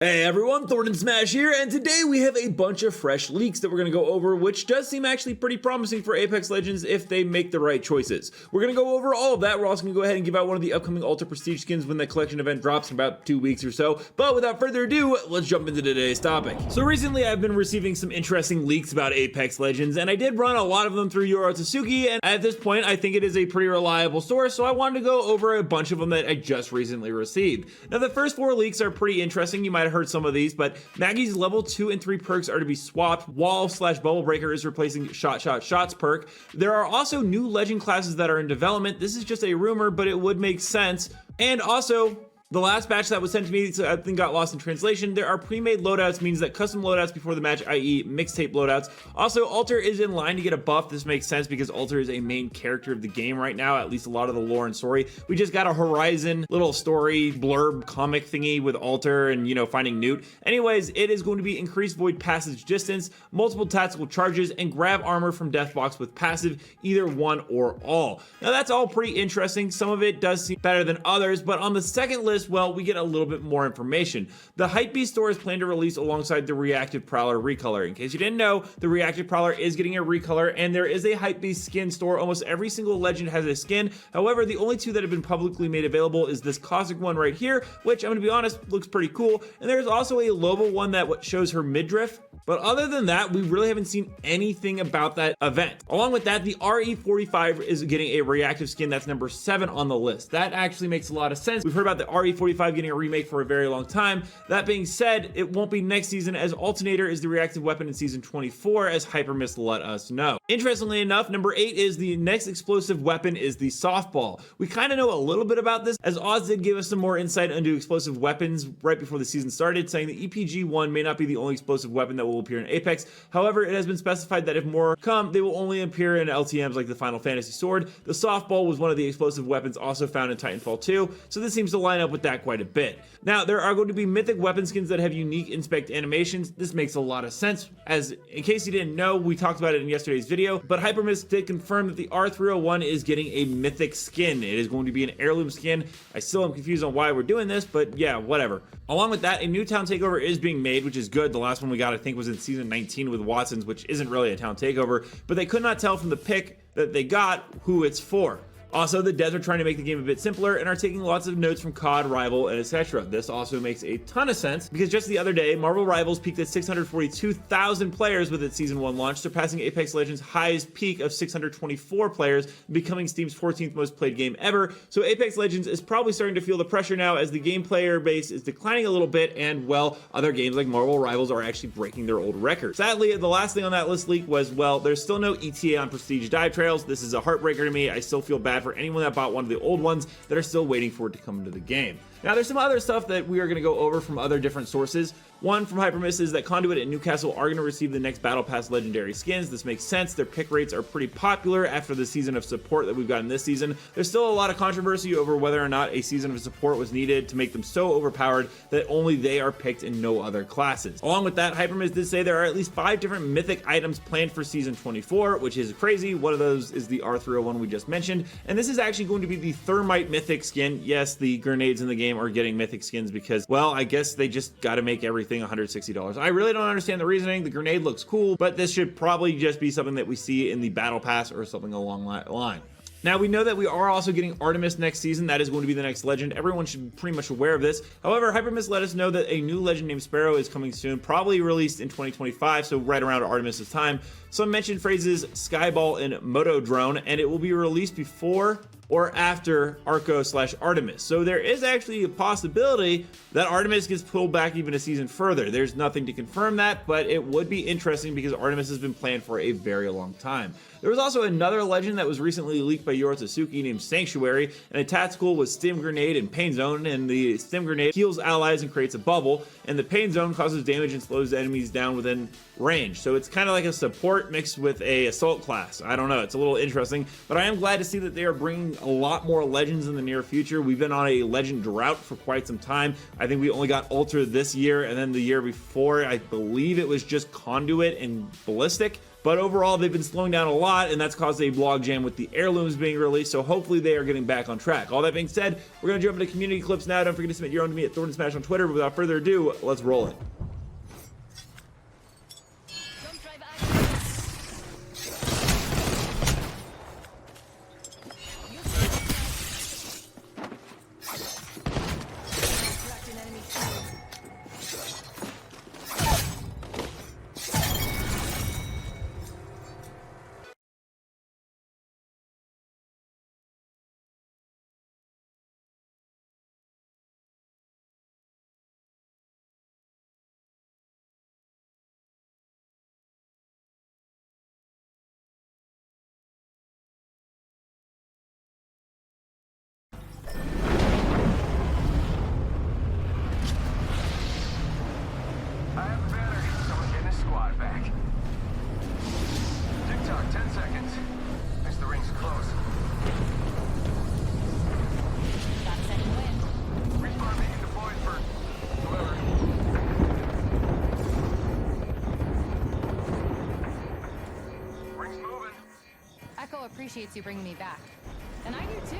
Hey everyone, Thordan Smash here, and today we have a bunch of fresh leaks that we're going to go over, which does seem actually pretty promising for Apex Legends if they make the right choices. We're going to go over all of that. We're also going to go ahead and give out one of the upcoming Ultra Prestige skins when the collection event drops in about 2 weeks or so. But without further ado, let's jump into today's topic. So recently I've been receiving some interesting leaks about Apex Legends, and I did run a lot of them through Yoro Tsuki, and at this point I think it is a pretty reliable source, so I wanted to go over a bunch of them that I just recently received. Now the first 4 leaks are pretty interesting. You might have heard some of these, but Maggie's level 2 and 3 perks are to be swapped. Wall/Bubble Breaker is replacing Shots perk. There are also new legend classes that are in development. This is just a rumor, but it would make sense. And also, the last batch that was sent to me, so I think got lost in translation. There are pre-made loadouts, means that custom loadouts before the match, i.e. mixtape loadouts. Also, Alter is in line to get a buff. This makes sense because Alter is a main character of the game right now, at least a lot of the lore and story. We just got a Horizon little story blurb comic thingy with Alter and, finding Newt. Anyways, it is going to be increased void passage distance, multiple tactical charges, and grab armor from Deathbox with passive, either one or all. Now that's all pretty interesting. Some of it does seem better than others, but on the second list, well, we get a little bit more information. The Hypebeast store is planned to release alongside the Reactive Prowler recolor. In case you didn't know, the Reactive Prowler is getting a recolor, and there is a Hypebeast skin store. Almost every single legend has a skin. However, the only 2 that have been publicly made available is this Cosmic one right here, which I'm gonna be honest, looks pretty cool. And there's also a Loba one that shows her midriff. But other than that, we really haven't seen anything about that event. Along with that, the RE45 is getting a reactive skin. That's number 7 on the list. That actually makes a lot of sense. We've heard about the RE45 getting a remake for a very long time. That being said, it won't be next season, as Alternator is the reactive weapon in season 24, as Hypebeast let us know. Interestingly enough, number 8 is the next explosive weapon is the softball. We kind of know a little bit about this, as Oz did give us some more insight into explosive weapons right before the season started, saying the EPG-1 may not be the only explosive weapon that will appear in Apex. However, it has been specified that if more come, they will only appear in LTMs like the Final Fantasy Sword. The softball was one of the explosive weapons also found in Titanfall 2, so this seems to line up with that quite a bit. Now, there are going to be mythic weapon skins that have unique inspect animations. This makes a lot of sense, as in case you didn't know, we talked about it in yesterday's video, but Hypebeast did confirm that the R301 is getting a mythic skin. It is going to be an heirloom skin. I still am confused on why we're doing this, but yeah, whatever. Along with that, a new town takeover is being made, which is good. The last one we got, I think, was in season 19 with Watson's, which isn't really a town takeover, but they could not tell from the pick that they got who it's for. Also, the devs are trying to make the game a bit simpler and are taking lots of notes from COD, Rival, and etc. This also makes a ton of sense because just the other day, Marvel Rivals peaked at 642,000 players with its Season 1 launch, surpassing Apex Legends' highest peak of 624 players, becoming Steam's 14th most played game ever. So Apex Legends is probably starting to feel the pressure now as the game player base is declining a little bit, and well, other games like Marvel Rivals are actually breaking their old records. Sadly, the last thing on that list leak was, well, there's still no ETA on Prestige Dive Trails. This is a heartbreaker to me. I still feel bad for anyone that bought one of the old ones that are still waiting for it to come into the game. Now, there's some other stuff that we are going to go over from other different sources. One from Hypebeast is that Conduit and Newcastle are going to receive the next Battle Pass legendary skins. This makes sense. Their pick rates are pretty popular after the season of support that we've gotten this season. There's still a lot of controversy over whether or not a season of support was needed to make them so overpowered that only they are picked in no other classes. Along with that, Hypebeast did say there are at least 5 different mythic items planned for season 24, which is crazy. One of those is the R301 we just mentioned, and this is actually going to be the Thermite mythic skin. Yes, the grenades in the game are getting mythic skins because, well, I guess they just got to make everything $160. I really don't understand the reasoning. The grenade looks cool, but this should probably just be something that we see in the battle pass or something along that line. Now, we know that we are also getting Artemis next season. That is going to be the next legend. Everyone should be pretty much aware of this. However, Hypebeast let us know that a new legend named Sparrow is coming soon, probably released in 2025, so right around Artemis' time. Some mentioned phrases Skyball and Moto Drone, and it will be released before or after Arco/Artemis. So there is actually a possibility that Artemis gets pulled back even a season further. There's nothing to confirm that, but it would be interesting because Artemis has been planned for a very long time. There was also another legend that was recently leaked by Yoro Tsuki named Sanctuary, and a tactical with Stim Grenade and Pain Zone, and the Stim Grenade heals allies and creates a bubble, and the Pain Zone causes damage and slows enemies down within range. So it's kind of like a support mixed with a assault class. I don't know, it's a little interesting, but I am glad to see that they are bringing a lot more legends in the near future. We've been on a legend drought for quite some time. I think we only got Ultra this year, and then the year before, I believe it was just Conduit and Ballistic. But overall, they've been slowing down a lot, and that's caused a logjam with the heirlooms being released, so hopefully they are getting back on track. All that being said, we're going to jump into community clips now. Don't forget to submit your own to me at Thordan Smash on Twitter, but without further ado, let's roll it. Appreciates you bringing me back. And I do too.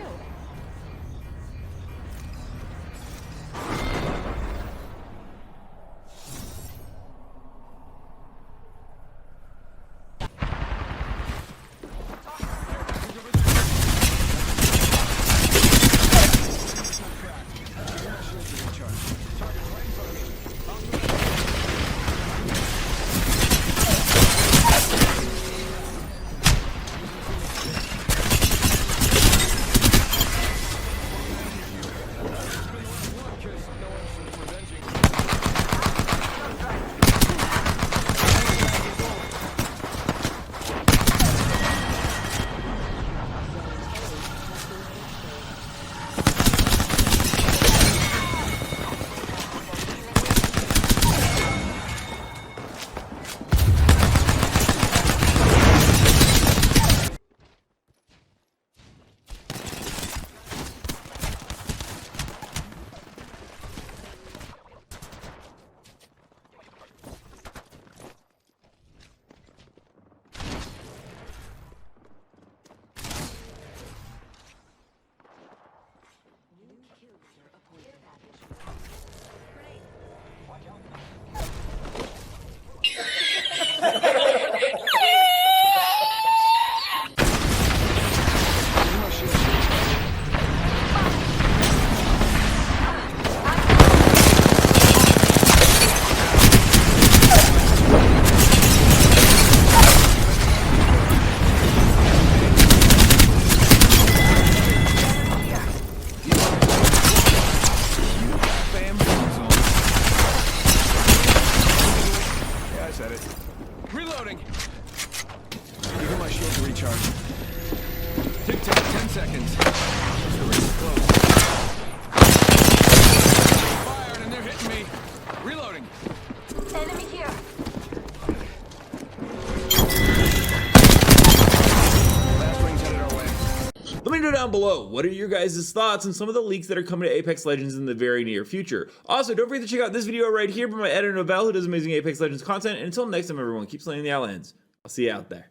Reloading! Give my shield to recharge. Tic-tac, 10 seconds. The ring's close. Fired and they're hitting me. Reloading. Enemy here. Last ring's headed our way. Let me know down below, what are your guys' thoughts on some of the leaks that are coming to Apex Legends in the very near future? Also, don't forget to check out this video right here by my editor Novell, who does amazing Apex Legends content. And until next time, everyone, keep slaying the Outlands. I'll see you out there.